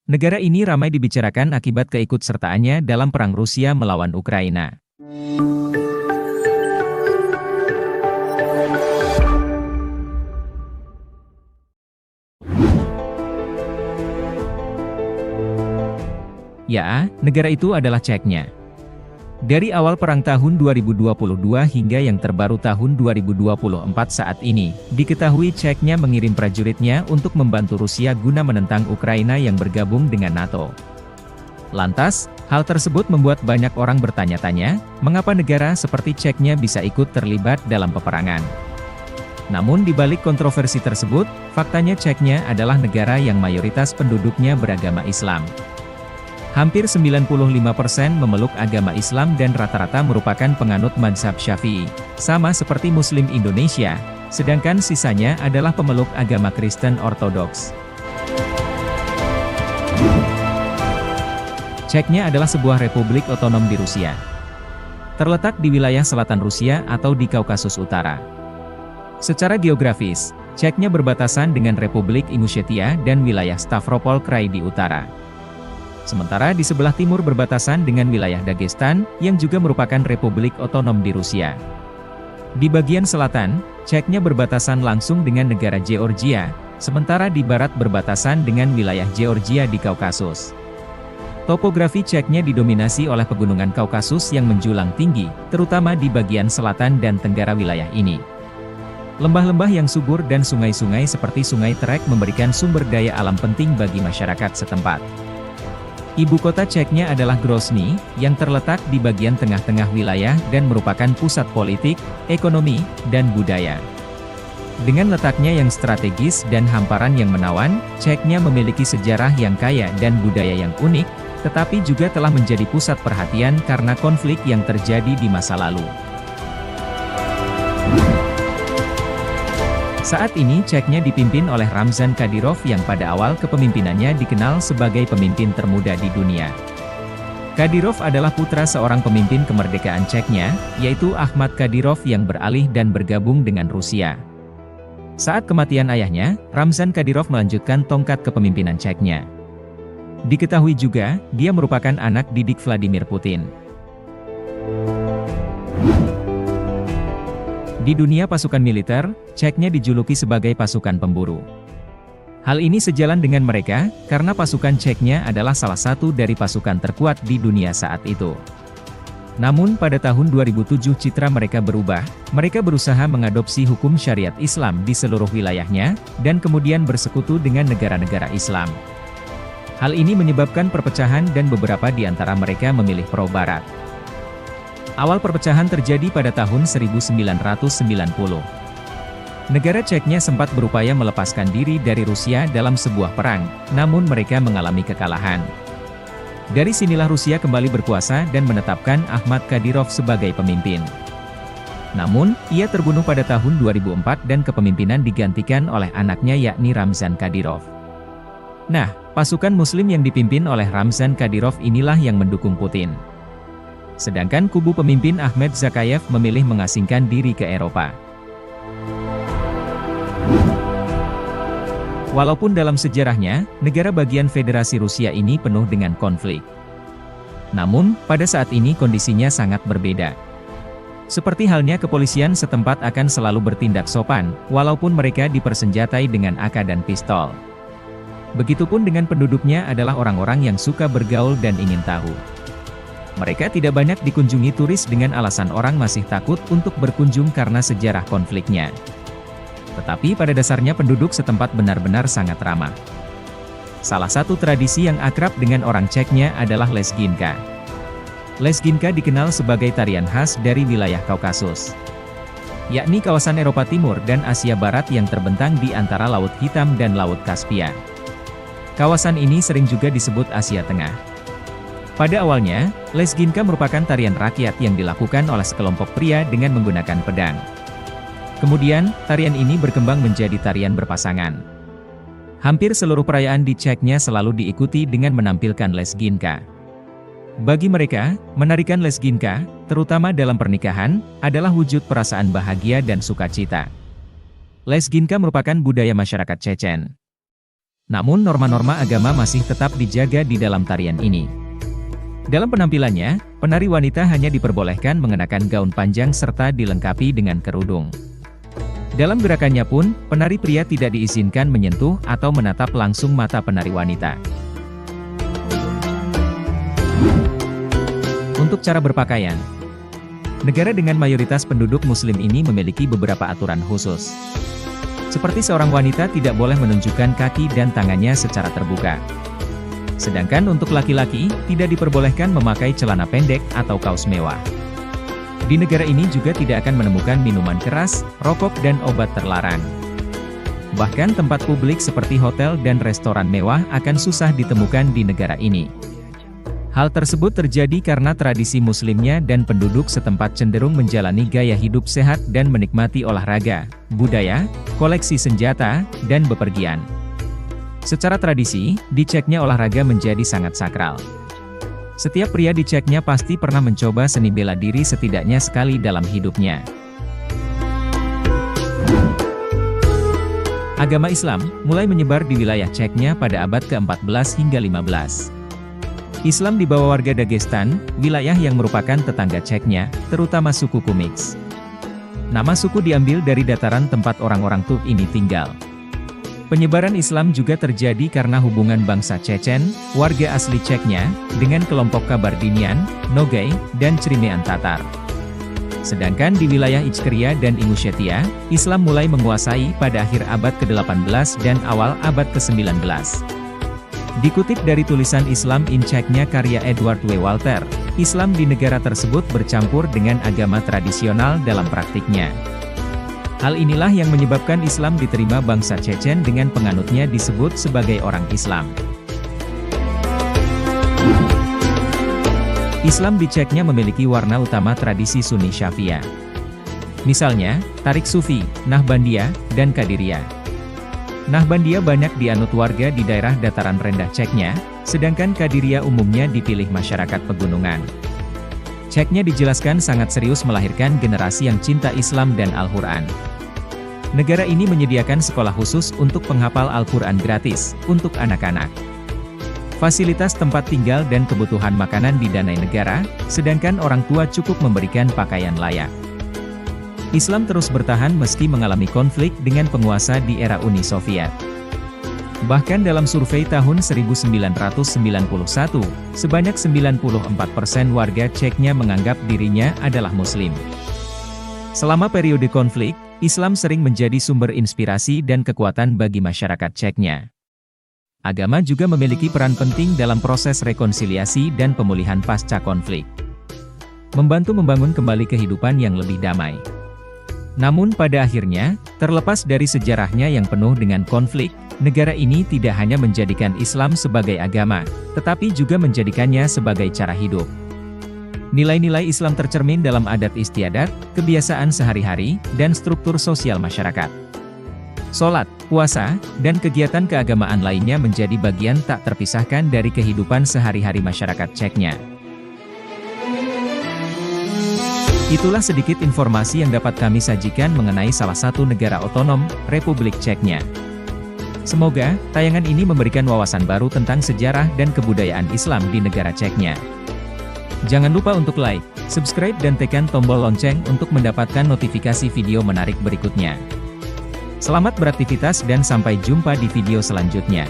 Negara ini ramai dibicarakan akibat keikutsertaannya dalam perang Rusia melawan Ukraina. Ya, negara itu adalah Ceknya. Dari awal perang tahun 2022 hingga yang terbaru tahun 2024 saat ini, diketahui Ceknya mengirim prajuritnya untuk membantu Rusia guna menentang Ukraina yang bergabung dengan NATO. Lantas, hal tersebut membuat banyak orang bertanya-tanya, mengapa negara seperti Ceknya bisa ikut terlibat dalam peperangan. Namun di balik kontroversi tersebut, faktanya Ceknya adalah negara yang mayoritas penduduknya beragama Islam. Hampir 95% memeluk agama Islam dan rata-rata merupakan penganut mazhab Syafi'i, sama seperti Muslim Indonesia, sedangkan sisanya adalah pemeluk agama Kristen Ortodoks. Ceknya adalah sebuah republik otonom di Rusia. Terletak di wilayah selatan Rusia atau di Kaukasus Utara. Secara geografis, Ceknya berbatasan dengan Republik Ingushetia dan wilayah Stavropol Krai di utara. Sementara di sebelah timur berbatasan dengan wilayah Dagestan, yang juga merupakan republik otonom di Rusia. Di bagian selatan, Ceknya berbatasan langsung dengan negara Georgia, sementara di barat berbatasan dengan wilayah Georgia di Kaukasus. Topografi Ceknya didominasi oleh pegunungan Kaukasus yang menjulang tinggi, terutama di bagian selatan dan tenggara wilayah ini. Lembah-lembah yang subur dan sungai-sungai seperti Sungai Terek memberikan sumber daya alam penting bagi masyarakat setempat. Ibu kota Ceknya adalah Grozny, yang terletak di bagian tengah-tengah wilayah dan merupakan pusat politik, ekonomi, dan budaya. Dengan letaknya yang strategis dan hamparan yang menawan, Ceknya memiliki sejarah yang kaya dan budaya yang unik, tetapi juga telah menjadi pusat perhatian karena konflik yang terjadi di masa lalu. Saat ini Ceknya dipimpin oleh Ramzan Kadyrov yang pada awal kepemimpinannya dikenal sebagai pemimpin termuda di dunia. Kadyrov adalah putra seorang pemimpin kemerdekaan Ceknya, yaitu Ahmad Kadyrov yang beralih dan bergabung dengan Rusia. Saat kematian ayahnya, Ramzan Kadyrov melanjutkan tongkat kepemimpinan Ceknya. Diketahui juga, dia merupakan anak didik Vladimir Putin. Di dunia pasukan militer, Ceknya dijuluki sebagai pasukan pemburu. Hal ini sejalan dengan mereka, karena pasukan Ceknya adalah salah satu dari pasukan terkuat di dunia saat itu. Namun pada tahun 2007 citra mereka berubah, mereka berusaha mengadopsi hukum syariat Islam di seluruh wilayahnya, dan kemudian bersekutu dengan negara-negara Islam. Hal ini menyebabkan perpecahan dan beberapa di antara mereka memilih pro-Barat. Awal perpecahan terjadi pada tahun 1990. Negara Ceknya sempat berupaya melepaskan diri dari Rusia dalam sebuah perang, namun mereka mengalami kekalahan. Dari sinilah Rusia kembali berkuasa dan menetapkan Ahmad Kadyrov sebagai pemimpin. Namun, ia terbunuh pada tahun 2004 dan kepemimpinan digantikan oleh anaknya yakni Ramzan Kadyrov. Nah, pasukan Muslim yang dipimpin oleh Ramzan Kadyrov inilah yang mendukung Putin. Sedangkan kubu pemimpin Ahmed Zakayev memilih mengasingkan diri ke Eropa. Walaupun dalam sejarahnya, negara bagian Federasi Rusia ini penuh dengan konflik. Namun, pada saat ini kondisinya sangat berbeda. Seperti halnya kepolisian setempat akan selalu bertindak sopan, walaupun mereka dipersenjatai dengan AK dan pistol. Begitupun dengan penduduknya adalah orang-orang yang suka bergaul dan ingin tahu. Mereka tidak banyak dikunjungi turis dengan alasan orang masih takut untuk berkunjung karena sejarah konfliknya. Tetapi pada dasarnya penduduk setempat benar-benar sangat ramah. Salah satu tradisi yang akrab dengan orang Ceknya adalah Lezginka. Lezginka dikenal sebagai tarian khas dari wilayah Kaukasus, yakni kawasan Eropa Timur dan Asia Barat yang terbentang di antara Laut Hitam dan Laut Kaspia. Kawasan ini sering juga disebut Asia Tengah. Pada awalnya, Lezginka merupakan tarian rakyat yang dilakukan oleh sekelompok pria dengan menggunakan pedang. Kemudian, tarian ini berkembang menjadi tarian berpasangan. Hampir seluruh perayaan di Ceknya selalu diikuti dengan menampilkan Lezginka. Bagi mereka, menarikan Lezginka, terutama dalam pernikahan, adalah wujud perasaan bahagia dan sukacita. Lezginka merupakan budaya masyarakat Chechen. Namun norma-norma agama masih tetap dijaga di dalam tarian ini. Dalam penampilannya, penari wanita hanya diperbolehkan mengenakan gaun panjang serta dilengkapi dengan kerudung. Dalam gerakannya pun, penari pria tidak diizinkan menyentuh atau menatap langsung mata penari wanita. Untuk cara berpakaian, negara dengan mayoritas penduduk muslim ini memiliki beberapa aturan khusus. Seperti seorang wanita tidak boleh menunjukkan kaki dan tangannya secara terbuka. Sedangkan untuk laki-laki, tidak diperbolehkan memakai celana pendek atau kaos mewah. Di negara ini juga tidak akan menemukan minuman keras, rokok dan obat terlarang. Bahkan tempat publik seperti hotel dan restoran mewah akan susah ditemukan di negara ini. Hal tersebut terjadi karena tradisi muslimnya dan penduduk setempat cenderung menjalani gaya hidup sehat dan menikmati olahraga, budaya, koleksi senjata, dan bepergian. Secara tradisi, diceknya olahraga menjadi sangat sakral. Setiap pria diceknya pasti pernah mencoba seni bela diri setidaknya sekali dalam hidupnya. Agama Islam mulai menyebar di wilayah Ceknya pada abad ke-14 hingga 15. Islam dibawa warga Dagestan, wilayah yang merupakan tetangga Ceknya, terutama suku Kumyks. Nama suku diambil dari dataran tempat orang-orang Turk ini tinggal. Penyebaran Islam juga terjadi karena hubungan bangsa Chechen, warga asli Ceknya, dengan kelompok Kabardinian, Nogay, dan Crimean Tatar. Sedangkan di wilayah Ichkeria dan Ingushetia, Islam mulai menguasai pada akhir abad ke-18 dan awal abad ke-19. Dikutip dari tulisan Islam in Czechnya karya Edward W. Walter, Islam di negara tersebut bercampur dengan agama tradisional dalam praktiknya. Hal inilah yang menyebabkan Islam diterima bangsa Chechen dengan penganutnya disebut sebagai orang Islam. Islam di Ceknya memiliki warna utama tradisi Sunni Syafi'iyah. Misalnya, Tarik Sufi, Nahbandiyah, dan Qadiriyah. Nahbandiyah banyak dianut warga di daerah dataran rendah Ceknya, sedangkan Qadiriyah umumnya dipilih masyarakat pegunungan. Ceknya dijelaskan sangat serius melahirkan generasi yang cinta Islam dan Al-Quran. Negara ini menyediakan sekolah khusus untuk penghafal Al-Quran gratis, untuk anak-anak. Fasilitas tempat tinggal dan kebutuhan makanan didanai negara, sedangkan orang tua cukup memberikan pakaian layak. Islam terus bertahan meski mengalami konflik dengan penguasa di era Uni Soviet. Bahkan dalam survei tahun 1991, sebanyak 94% warga Ceknya menganggap dirinya adalah Muslim. Selama periode konflik, Islam sering menjadi sumber inspirasi dan kekuatan bagi masyarakat Ceknya. Agama juga memiliki peran penting dalam proses rekonsiliasi dan pemulihan pasca konflik. Membantu membangun kembali kehidupan yang lebih damai. Namun pada akhirnya, terlepas dari sejarahnya yang penuh dengan konflik, negara ini tidak hanya menjadikan Islam sebagai agama, tetapi juga menjadikannya sebagai cara hidup. Nilai-nilai Islam tercermin dalam adat istiadat, kebiasaan sehari-hari, dan struktur sosial masyarakat. Sholat, puasa, dan kegiatan keagamaan lainnya menjadi bagian tak terpisahkan dari kehidupan sehari-hari masyarakat Ceknya. Itulah sedikit informasi yang dapat kami sajikan mengenai salah satu negara otonom, Republik Ceknya. Semoga, tayangan ini memberikan wawasan baru tentang sejarah dan kebudayaan Islam di negara Ceknya. Jangan lupa untuk like, subscribe dan tekan tombol lonceng untuk mendapatkan notifikasi video menarik berikutnya. Selamat beraktivitas dan sampai jumpa di video selanjutnya.